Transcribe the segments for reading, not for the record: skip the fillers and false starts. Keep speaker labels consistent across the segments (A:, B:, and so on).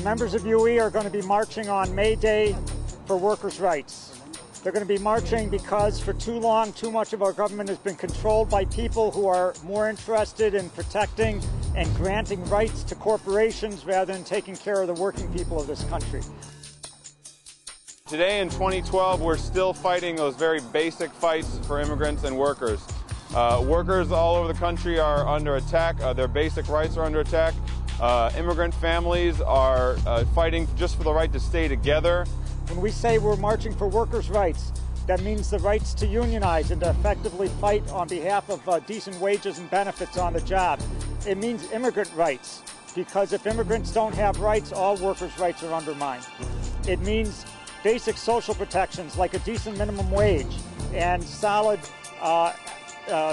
A: members of UE are going to be marching on May Day for workers' rights. They're going to be marching because for too long, too much of our government has been controlled by people who are more interested in protecting and granting rights to corporations rather than taking care of the working people of this country.
B: Today in 2012, we're still fighting those very basic fights for immigrants and workers. Workers all over the country are under attack. Their basic rights are under attack. Immigrant families are fighting just for the right to stay together.
A: When we say we're marching for workers' rights, that means the rights to unionize and to effectively fight on behalf of decent wages and benefits on the job. It means immigrant rights, because if immigrants don't have rights, all workers' rights are undermined. It means basic social protections like a decent minimum wage and solid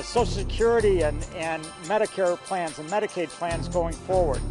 A: Social Security and Medicare plans and Medicaid plans going forward.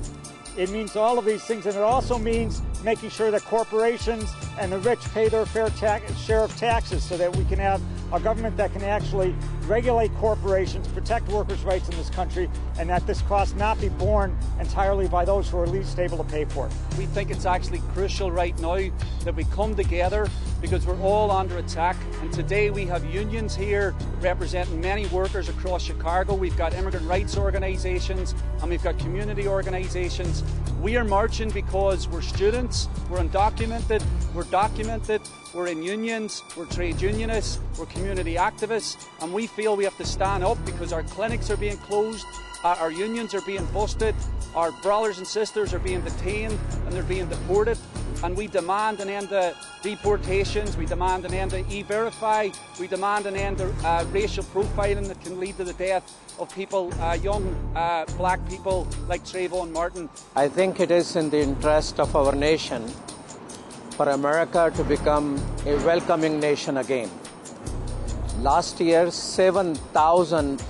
A: It means all of these things, and it also means making sure that corporations and the rich pay their fair share of taxes so that we can have a government that can actually regulate corporations, protect workers' rights in this country, and that this cost not be borne entirely by those who are least able to pay for it.
C: We think it's actually crucial right now that we come together because we're all under attack, and today we have unions here representing many workers across Chicago. We've got immigrant rights organisations and we've got community organisations. We are marching because we're students, we're undocumented, we're documented, we're in unions, we're trade unionists, we're community activists, and we feel we have to stand up because our clinics are being closed, our unions are being busted, our brothers and sisters are being detained and they're being deported, and we demand an end to deportations, we demand an end to E-Verify, we demand an end to racial profiling that can lead to the death of people, young black people like Trayvon Martin.
D: I think it is in the interest of our nation for America to become a welcoming nation again. Last year, 7,000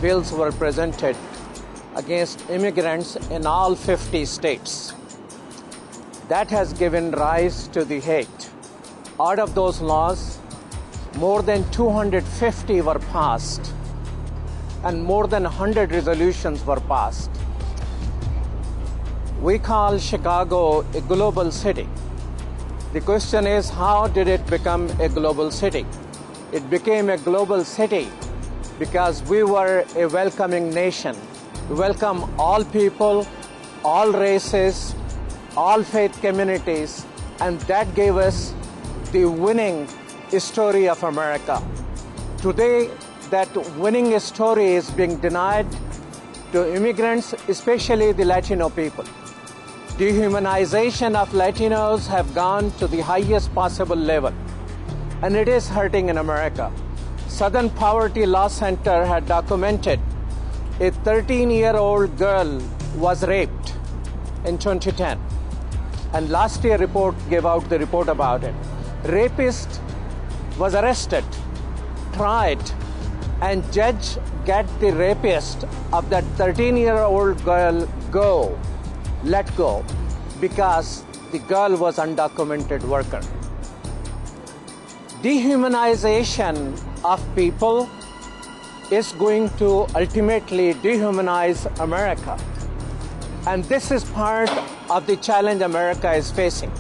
D: bills were presented against immigrants in all 50 states. That has given rise to the hate. Out of those laws, more than 250 were passed and more than 100 resolutions were passed. We call Chicago a global city. The question is, how did it become a global city? It became a global city because we were a welcoming nation. We welcome all people, all races, all faith communities, and that gave us the winning story of America. Today, that winning story is being denied to immigrants, especially the Latino people. Dehumanization of Latinos have gone to the highest possible level, and it is hurting in America. Southern Poverty Law Center had documented a 13-year-old girl was raped in 2010, and last year report gave out the report about it. Rapist was arrested, tried, and judge get the rapist of that 13-year-old girl let go because the girl was undocumented worker. Dehumanization of people is going to ultimately dehumanize America. And this is part of the challenge America is facing.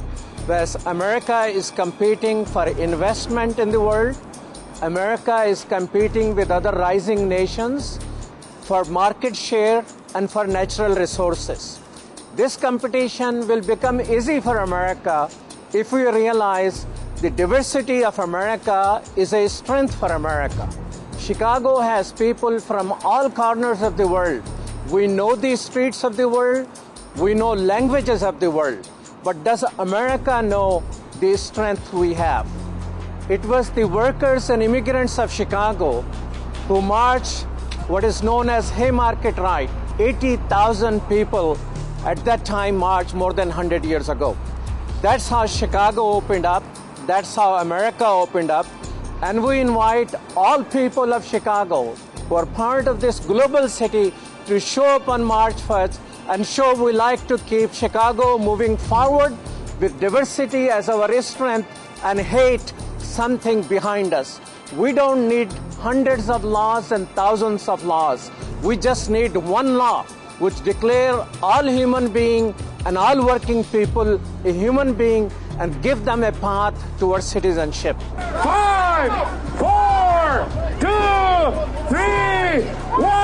D: Whereas America is competing for investment in the world, America is competing with other rising nations for market share and for natural resources. This competition will become easy for America if we realize the diversity of America is a strength for America. Chicago has people from all corners of the world. We know the streets of the world, we know languages of the world, but does America know the strength we have? It was the workers and immigrants of Chicago who marched what is known as Haymarket Ride. 80,000 people at that time marched more than 100 years ago. That's how Chicago opened up. That's how America opened up. And we invite all people of Chicago who are part of this global city to show up on March 1st and show we like to keep Chicago moving forward with diversity as our strength and hate something behind us. We don't need hundreds of laws and thousands of laws. We just need one law which declare all human beings and all working people a human being and give them a path towards citizenship.
E: 5, 4, 2, 3, 1.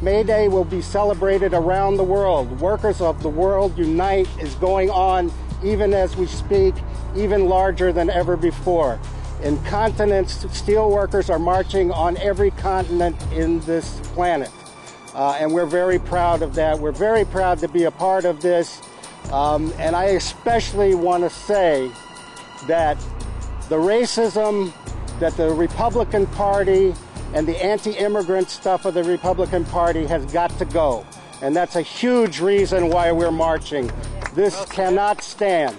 F: May Day will be celebrated around the world. Workers of the World Unite is going on even as we speak, even larger than ever before. In continents, steel workers are marching on every continent in this planet. And we're very proud of that. We're very proud to be a part of this. And I especially want to say that the racism that the Republican Party and the anti-immigrant stuff of the Republican Party has got to go. And that's a huge reason why we're marching. This cannot stand.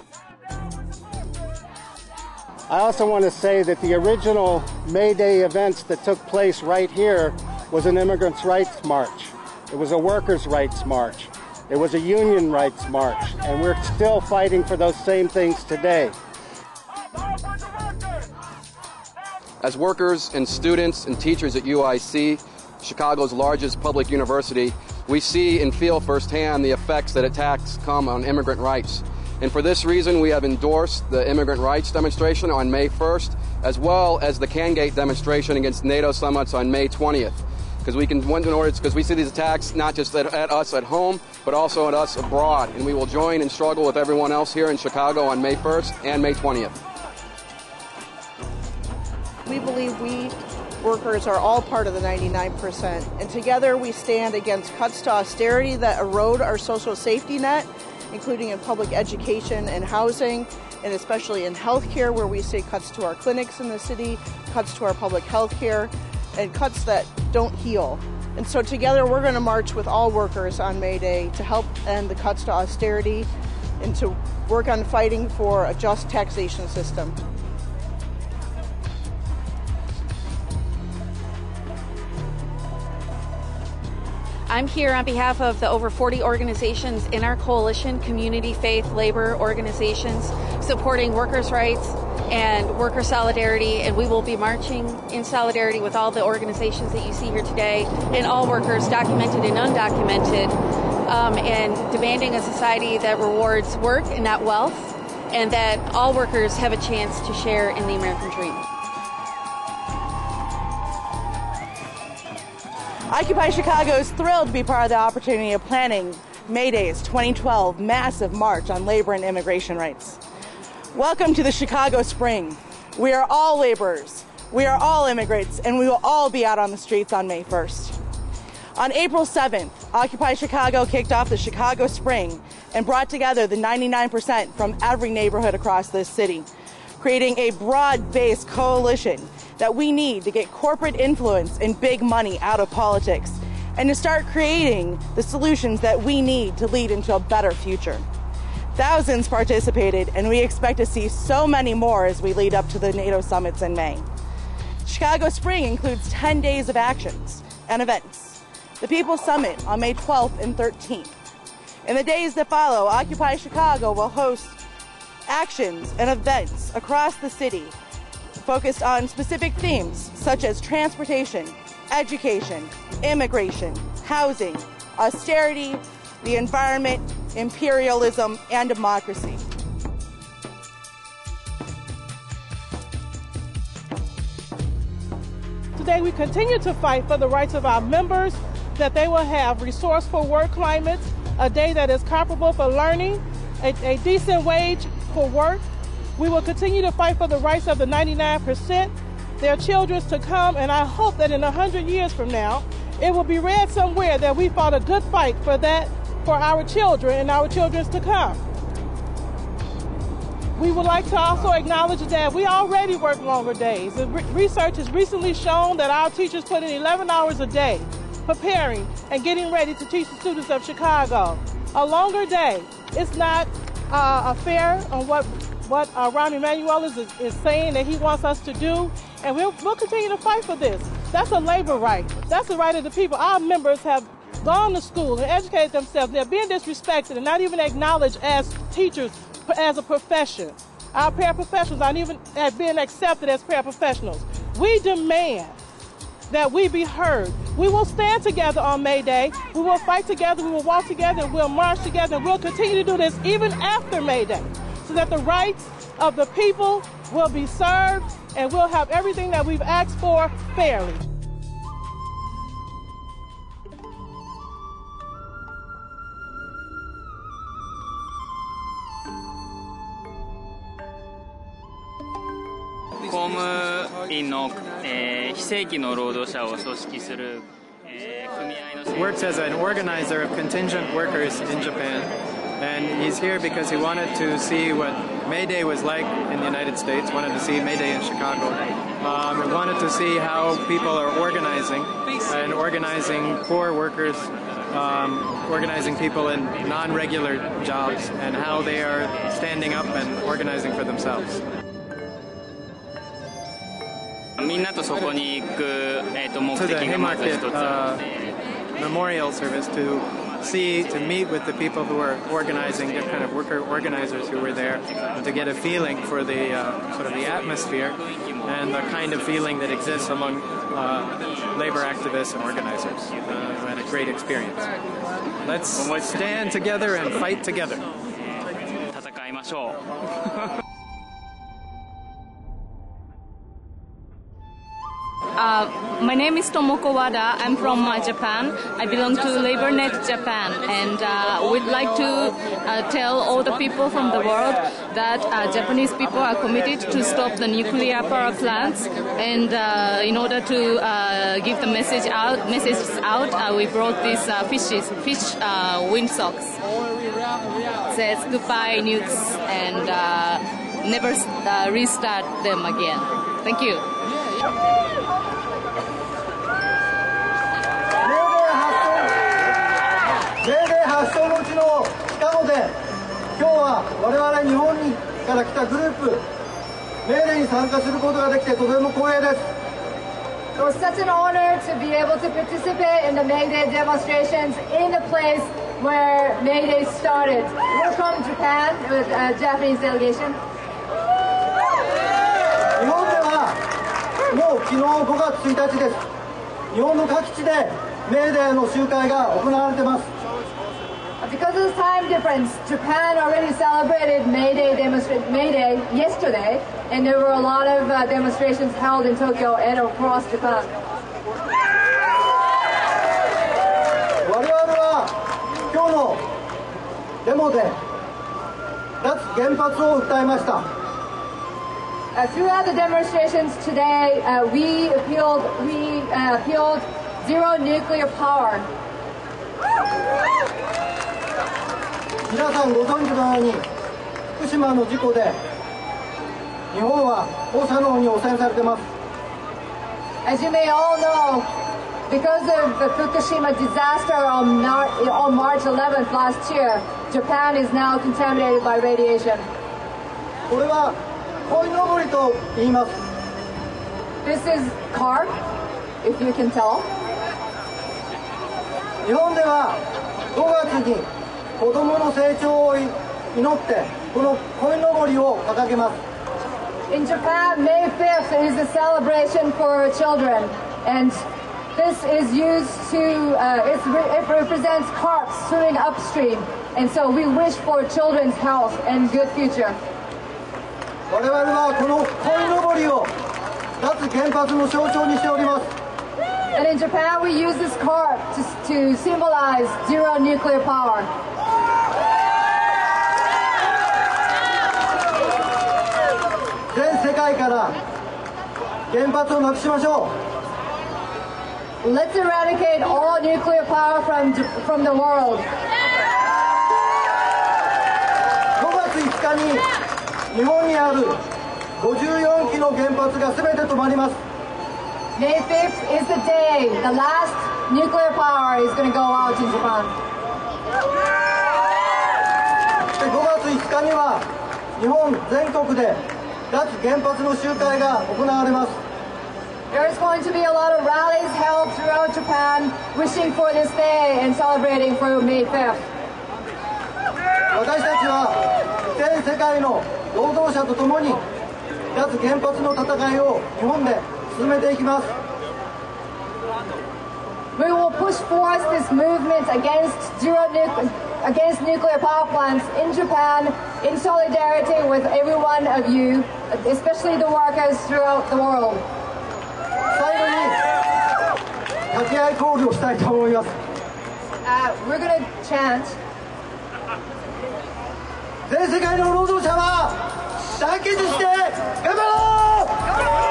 F: I also want to say that the original May Day events that took place right here was an immigrants' rights march. It was a workers' rights march. It was a union rights march. And we're still fighting for those same things today.
G: As workers and students and teachers at UIC, Chicago's largest public university, we see and feel firsthand the effects that attacks come on immigrant rights. And for this reason, we have endorsed the immigrant rights demonstration on May 1st, as well as the Cangate demonstration against NATO summits on May 20th. Because we see these attacks not just at us at home, but also at us abroad. And we will join and struggle with everyone else here in Chicago on May 1st and May 20th.
H: We believe we workers are all part of the 99%, and together we stand against cuts to austerity that erode our social safety net, including in public education and housing, and especially in healthcare, where we see cuts to our clinics in the city, cuts to our public health care, and cuts that don't heal. And so together we're going to march with all workers on May Day to help end the cuts to austerity and to work on fighting for a just taxation system.
I: I'm here on behalf of the over 40 organizations in our coalition, community, faith, labor organizations, supporting workers' rights and worker solidarity, and we will be marching in solidarity with all the organizations that you see here today, and all workers, documented and undocumented, and demanding a society that rewards work and not wealth, and that all workers have a chance to share in the American dream.
H: Occupy Chicago is thrilled to be part of the opportunity of planning May Day's 2012 massive march on labor and immigration rights. Welcome to the Chicago Spring. We are all laborers, we are all immigrants, and we will all be out on the streets on May 1st. On April 7th, Occupy Chicago kicked off the Chicago Spring and brought together the 99% from every neighborhood across this city, creating a broad-based coalition that we need to get corporate influence and big money out of politics and to start creating the solutions that we need to lead into a better future. Thousands participated, and we expect to see so many more as we lead up to the NATO summits in May. Chicago Spring includes 10 days of actions and events. The People's Summit on May 12th and 13th. In the days that follow, Occupy Chicago will host actions and events across the city focused on specific themes such as transportation, education, immigration, housing, austerity, the environment, imperialism, and democracy.
J: Today we continue to fight for the rights of our members, that they will have resourceful work climates, a day that is comparable for learning, a decent wage for work. We will continue to fight for the rights of the 99%, their children to come, and I hope that in 100 years from now, it will be read somewhere that we fought a good fight for that, for our children and our children's to come. We would like to also acknowledge that we already work longer days. The research has recently shown that our teachers put in 11 hours a day preparing and getting ready to teach the students of Chicago. A longer day. It's not fair on what Rahm Emanuel is saying that he wants us to do, and we'll continue to fight for this. That's a labor right. That's the right of the people. Our members have gone to school and educated themselves. They're being disrespected and not even acknowledged as teachers as a profession. Our paraprofessionals aren't even being accepted as paraprofessionals. We demand that we be heard. We will stand together on May Day. We will fight together, we will walk together, and we'll march together, and we'll continue to do this even after May Day, so that the rights of the people will be served and we'll have everything that we've asked for fairly.
K: Works as an organizer of contingent workers in Japan, and he's here because he wanted to see what May Day was like in the United States, wanted to see May Day in Chicago, and wanted to see how people are organizing, and organizing poor workers, organizing people in non-regular jobs, and how they are standing up and organizing for themselves.
L: みんなとそこに行く目的
K: To the
L: がまず一つ
K: Haymarket
L: あって
K: memorial service to meet with the people who are organizing, the kind of worker organizers who were there, and to get a feeling for the sort of the atmosphere and the kind of feeling that exists among labor activists and organizers. And a great experience. Let's stand together and fight together.
L: 戦いましょう
M: My name is Tomoko Wada. I'm from Japan. I belong to LaborNet Japan, and we'd like to tell all the people from the world that Japanese people are committed to stop the nuclear power plants, and in order to give the message out, we brought these fish windsocks. Says goodbye nukes and never restart them again. Thank you.
N: May Day 発祥の地のシカゴで今日は我々日本から来たグループメーデーに参加することができてとても光栄です。
O: It was such an honor to be able to participate in the May Day demonstrations in the place where May Day started. We're from Japan with a Japanese delegation.
N: 日本ではもう昨日5月1日です。日本の各地でメーデーの集会が行われています。
O: Because of the time difference, Japan already celebrated May Day yesterday, and there were a lot of demonstrations held in Tokyo and across Japan.
N: 我々は今日のデモで脱原発を訴えました。
O: Throughout the demonstrations today, we appealed zero nuclear power.
N: 皆さんご存知のように福島の事故で日本は放射能に汚染されています。
O: As you may all know, because of the Fukushima disaster on March 11th last year, Japan is now contaminated by radiation.
N: これは鯉のぼりと言います。
O: This is carp, if you can tell.
N: 日本では5月に子供の成長を祈ってこの鯉のぼりを掲げます。
O: In Japan, May 5th is a celebration for children, and this is used to, it represents carp swimming upstream, and so we wish for children's health and good future.
N: 我々はこの鯉のぼりを脱原発の象徴にしております。
O: And in Japan, we use this carp to symbolize zero nuclear power.
N: 全世界から原発をなくしましょう。
O: Let's eradicate all nuclear power from the world.
N: 5月5日に日本にある54基の原発が全て止まります。
O: May 5th is the day the last nuclear power is going to go out in Japan.
N: 5月5日には日本全国で脱原発の集会が行われます。
O: There is going to be a lot of rallies held throughout Japan wishing for this day and celebrating for May 5th.
N: 私たちは全世界の労働者とともに脱原発の戦いを日本で進めていきます。
O: We will push forth this movement against nuclear power plants in Japan in solidarity with every one of you, especially the workers throughout the world.
N: 最後に掛け合いコールをしたいと思います。
O: We're going to chant.
N: 全世界の労働者は団結して頑張ろう！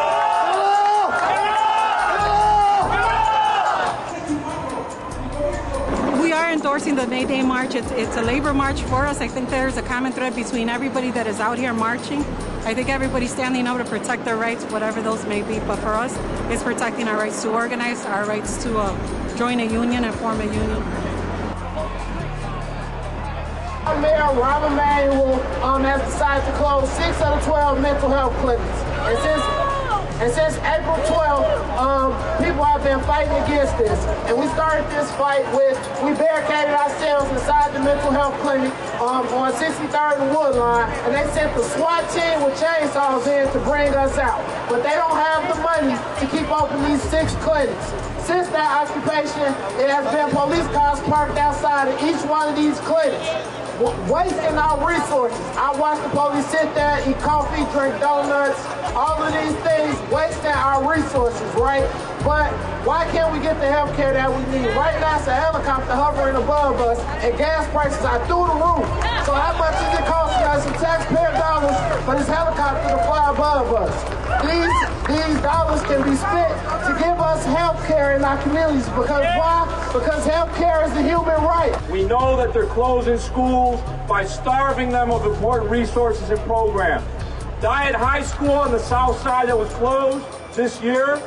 P: We are endorsing the May Day March. It's a labor march for us. I think there's a common thread between everybody that is out here marching. I think everybody's standing up to protect their rights, whatever those may be. But for us, it's protecting our rights to organize, our rights to join a union and form a union.
Q: Mayor Robert Manuel has decided to close 6 out of 12 mental health clinics. And since April 12th, people have been fighting against this. And we started this fight we barricaded ourselves inside the mental health clinic on 63rd and Woodline, and they sent the SWAT team with chainsaws in to bring us out. But they don't have the money to keep open these 6 clinics. Since that occupation, it has been police cars parked outside of each one of these clinics, wasting our resources. I watched the police sit there, eat coffee, drink donuts, all of these things, wasting our resources, right? But why can't we get the health care that we need? Right now, it's a helicopter hovering above us, and gas prices are through the roof. So how much is it costing us in taxpayer dollars for this helicopter to fly above us? These dollars can be spent to give us health care in our communities. Because why? Because health care is a human right.
E: We know that they're closing schools by starving them of important resources and programs. Diet High School on the south side that was closed this year,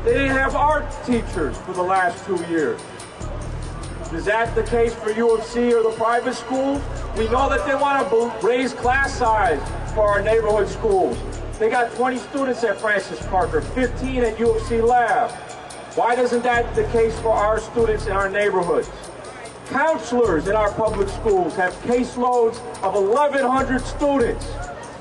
E: they didn't have art teachers for the last 2 years. Is that the case for U of C or the private schools? We know that they want to raise class size for our neighborhood schools. They got 20 students at Francis Parker, 15 at U of C Lab. Why isn't that the case for our students in our neighborhoods? Counselors in our public schools have caseloads of 1,100 students.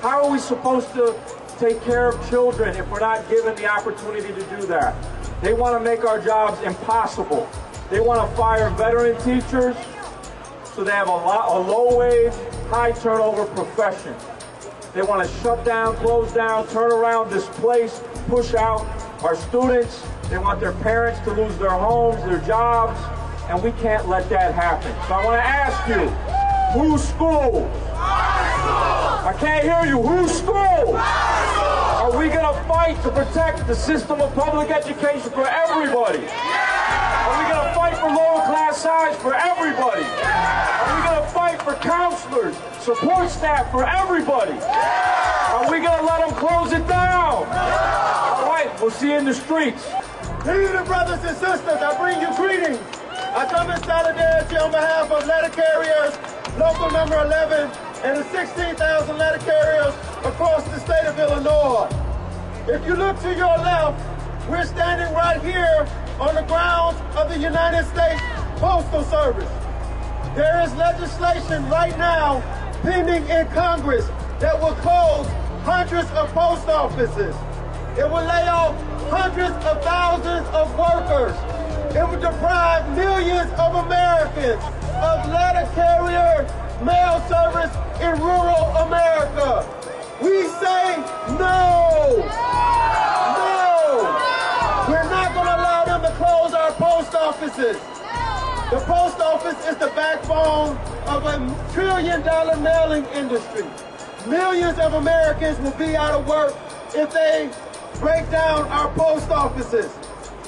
E: How are we supposed to take care of children if we're not given the opportunity to do that? They want to make our jobs impossible. They want to fire veteran teachers so they have a low-wage, high-turnover profession. They want to shut down, close down, turn around, displace, push out our students. They want their parents to lose their homes, their jobs, and we can't let that happen. So I want to ask you, whose school? I can't hear you. Whose school? Are we going to fight to protect the system of public education for everybody? Are we going to fight for lower class size for everybody? Are we going to fight for counselors, support staff for everybody? Are we going to let them close it down? All right, we'll see you in the streets.
N: Leader brothers and sisters, I bring you greetings. I come in solidarity on behalf of letter carriers, local number 11, and the 16,000 letter carriers across the state of Illinois. If you look to your left, we're standing right here on the grounds of the United States Postal Service. There is legislation right now pending in Congress that will close hundreds of post offices. It will lay off hundreds of thousands of workers. It will deprive millions of Americans of letter carrier mail service in rural America. We say no. No. We're not going to allow them to close our post offices. The post office is the backbone of a $1 trillion mailing industry. Millions of Americans will be out of work if they break down our post offices.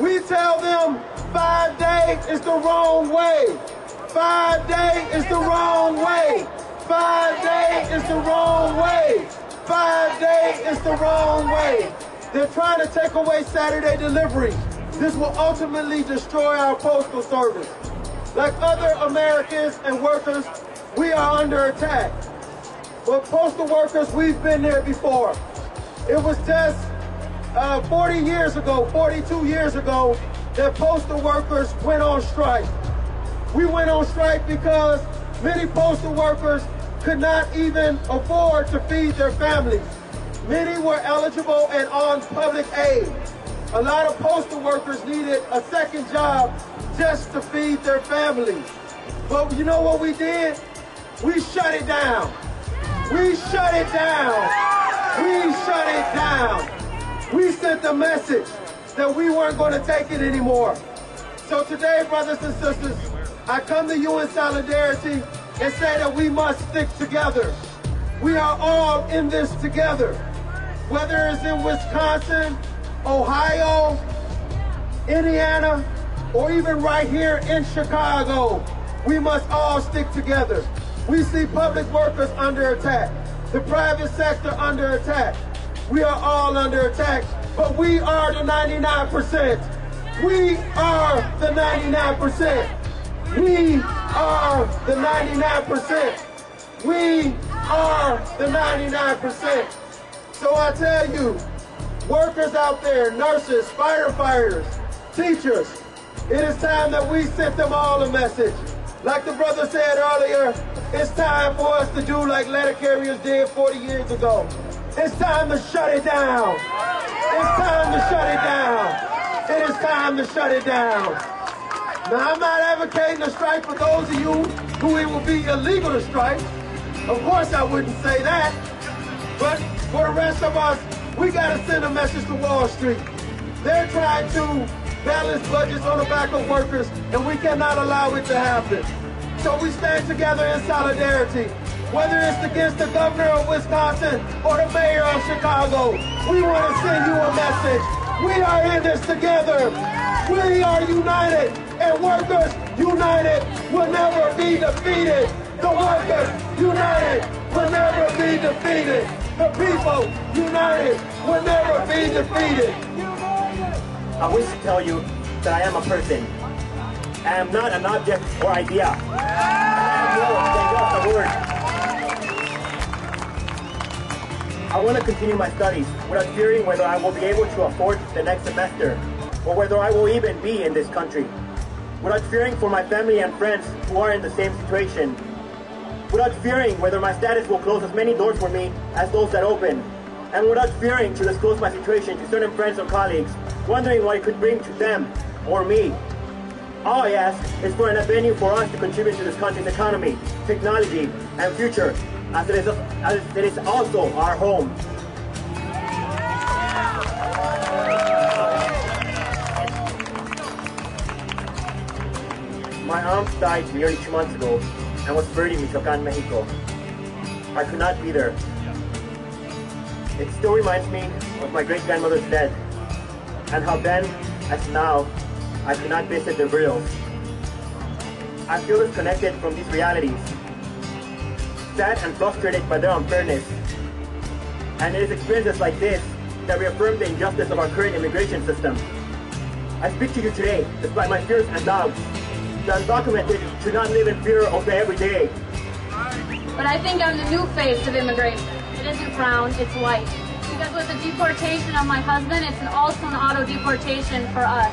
N: We tell them 5 days is the wrong way. 5 days is the wrong way. 5 days is the wrong way. 5 days is the wrong way. They're trying to take away Saturday deliveries. This will ultimately destroy our postal service. Like other Americans and workers, we are under attack. But postal workers, we've been there before. It was just 40 years ago, 42 years ago, that postal workers went on strike. We went on strike because many postal workers could not even afford to feed their families. Many were eligible and on public aid. A lot of postal workers needed a second job just to feed their families. But you know what we did? We shut it down. We shut it down. We shut it down. We sent the message that we weren't going to take it anymore. So today, brothers and sisters, I come to you in solidarity and say that we must stick together. We are all in this together. Whether it's in Wisconsin, Ohio, Indiana, or even right here in Chicago, we must all stick together. We see public workers under attack, the private sector under attack. We are all under attack, but we are the 99%. We are the 99%. We are the 99%. We are the 99%. So I tell you, workers out there, nurses, firefighters, teachers, it is time that we sent them all a message. Like the brother said earlier, it's time for us to do like letter carriers did 40 years ago. It's time to shut it down. It's time to shut it down. It is time to shut it down. Now, I'm not advocating a strike for those of you who it will be illegal to strike. Of course I wouldn't say that. But for the rest of us, we got to send a message to Wall Street. They're trying to balance budgets on the back of workers, and we cannot allow it to happen. So we stand together in solidarity. Whether it's against the governor of Wisconsin or the mayor of Chicago, we want to send you a message. We are in this together. We are united, and workers united will never be defeated. The workers united will never be defeated. The people united will never be defeated.
R: I wish to tell you that I am a person. I am not an object or idea. I am more than just a word. I want to continue my studies without fearing whether I will be able to afford the next semester or whether I will even be in this country. Without fearing for my family and friends who are in the same situation. Without fearing whether my status will close as many doors for me as those that open. And without fearing to disclose my situation to certain friends or colleagues, wondering what it could bring to them or me. All I ask is for an avenue for us to contribute to this country's economy, technology, and future, as it is also our home. My aunt died nearly 2 months ago and was buried in Michoacan, Mexico. I could not be there. It still reminds me of my great-grandmother's death, and how then, as now, I could not visit their burials. I feel disconnected from these realities, sad and frustrated by their unfairness. And it is experiences like this that reaffirm the injustice of our current immigration system. I speak to you today, despite my fears and doubts. The undocumented should not live in fear of the everyday.
S: But I think I'm the new face of immigration. It isn't brown, it's white. Because with the deportation of my husband, it's also an auto deportation for us.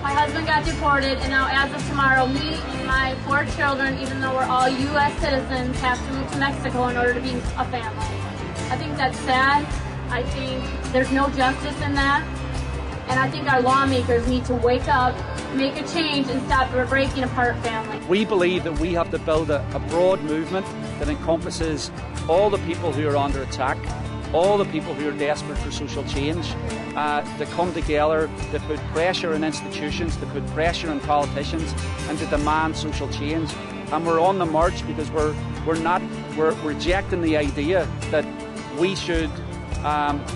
S: My husband got deported, and now as of tomorrow, me and my 4 children, even though we're all U.S. citizens, have to move to Mexico in order to be a family. I think that's sad. I think there's no justice in that. And I think our lawmakers need to wake up, make a change, and stop breaking apart families.
C: We believe that we have to build a broad movement that encompasses all the people who are under attack, all the people who are desperate for social change, to come together, to put pressure on institutions, to put pressure on politicians, and to demand social change. And we're on the march because we're rejecting the idea that we should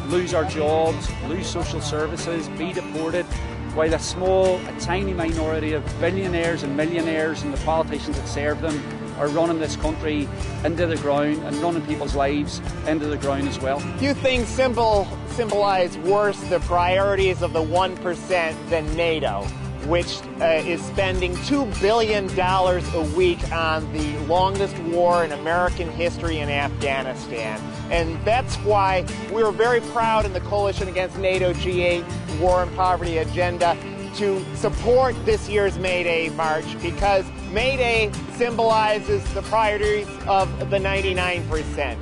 C: lose our jobs, lose social services, be deported, while a tiny minority of billionaires and millionaires and the politicians that serve them are running this country into the ground and running people's lives into the ground as well.
T: Few things symbolize worse the priorities of the 1% than NATO, which is spending $2 billion a week on the longest war in American history in Afghanistan. And that's why we were very proud in the Coalition Against NATO G8 War and Poverty agenda to support this year's May Day march, because May Day symbolizes the priorities of the 99%.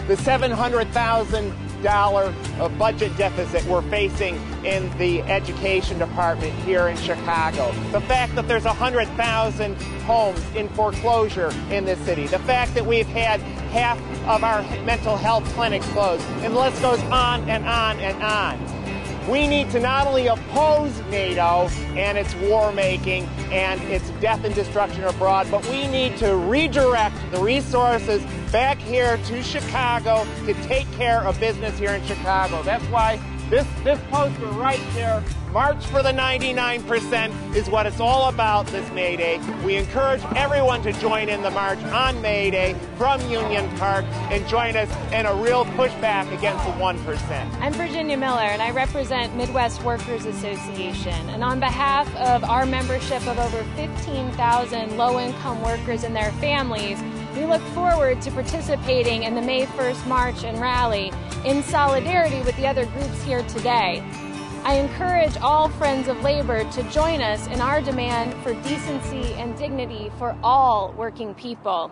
T: The 700,000 budget deficit we're facing in the education department here in Chicago. The fact that there's 100,000 homes in foreclosure in this city. The fact that we've had half of our mental health clinics closed. And the list goes on and on and on. We need to not only oppose NATO and its war-making and its death and destruction abroad, but we need to redirect the resources back here to Chicago to take care of business here in Chicago. That's why this poster right here, March for the 99%, is what it's all about this May Day. We encourage everyone to join in the march on May Day from Union Park and join us in a real pushback against the 1%.
U: I'm Virginia Miller, and I represent Midwest Workers Association. And on behalf of our membership of over 15,000 low-income workers and their families, we look forward to participating in the May 1st March and Rally in solidarity with the other groups here today. I encourage all friends of labor to join us in our demand for decency and dignity for all working people.